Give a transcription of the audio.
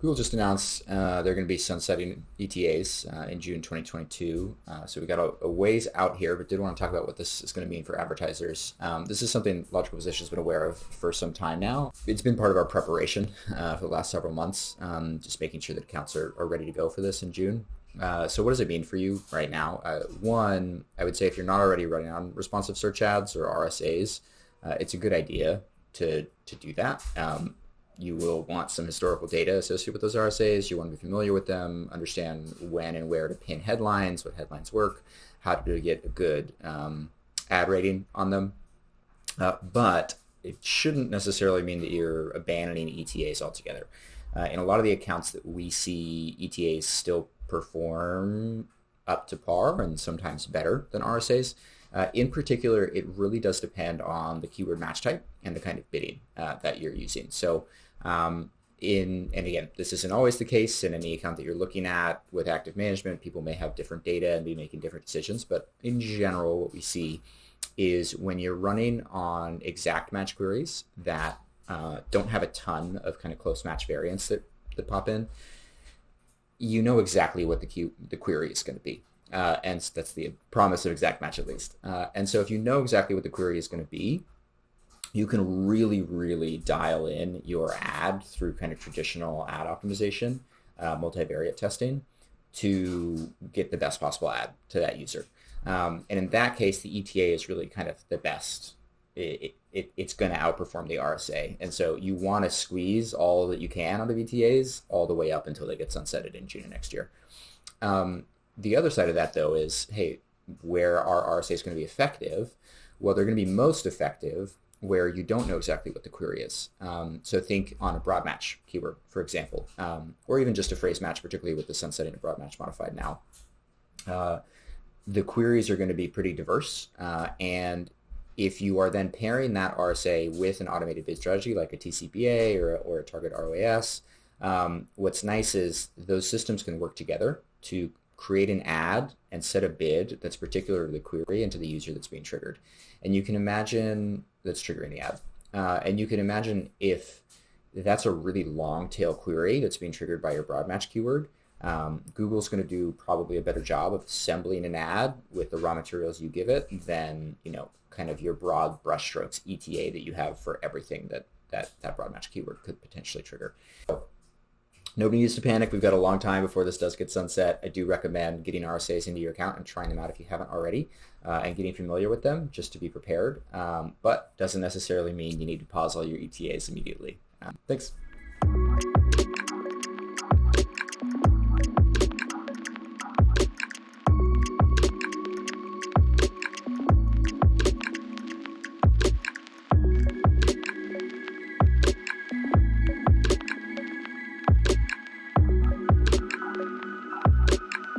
Google just announced they're going to be sunsetting ETAs in June 2022. So we got a ways out here, but did want to talk about what this is going to mean for advertisers. This is something Logical Position has been aware of for some time now. It's been part of our preparation for the last several months, just making sure that accounts are ready to go for this in June. So what does it mean for you right now? One, I would say if you're not already running on responsive search ads or RSAs, it's a good idea to do that. You will want some historical data associated with those RSAs. You want to be familiar with them, understand when and where to pin headlines, what headlines work, how to get a good ad rating on them. But it shouldn't necessarily mean that you're abandoning ETAs altogether. In a lot of the accounts that we see, ETAs still perform up to par and sometimes better than RSAs. In particular, it really does depend on the keyword match type and the kind of bidding that you're using. So and again, this isn't always the case in any account that you're looking at with active management. People may have different data and be making different decisions, but in general, what we see is when you're running on exact match queries that don't have a ton of kind of close match variants that pop in, you know exactly what the query is going to be. And that's the promise of exact match, at least. And so if you know exactly what the query is going to be, you can really, really dial in your ad through kind of traditional ad optimization, multivariate testing, to get the best possible ad to that user. And in that case, the ETA is really kind of the best. It's going to outperform the RSA. And so you want to squeeze all that you can out of ETAs all the way up until they get sunsetted in June of next year. The other side of that, though, is, hey, where are RSAs going to be effective? Well, they're going to be most effective where you don't know exactly what the query is. So think on a broad match keyword, for example, or even just a phrase match, particularly with the sunsetting of broad match modified now. The queries are going to be pretty diverse. And if you are then pairing that RSA with an automated bid strategy like a TCPA or a target ROAS, what's nice is those systems can work together to create an ad and set a bid that's particular to the query and to the user that's being triggered. And you can imagine that's triggering the ad. And you can imagine if that's a really long tail query that's being triggered by your broad match keyword, Google's going to do probably a better job of assembling an ad with the raw materials you give it than, kind of your broad brushstrokes ETA that you have for everything that broad match keyword could potentially trigger. So, nobody needs to panic. We've got a long time before this does get sunset. I do recommend getting RSAs into your account and trying them out if you haven't already, and getting familiar with them just to be prepared. But doesn't necessarily mean you need to pause all your ETAs immediately. Thanks.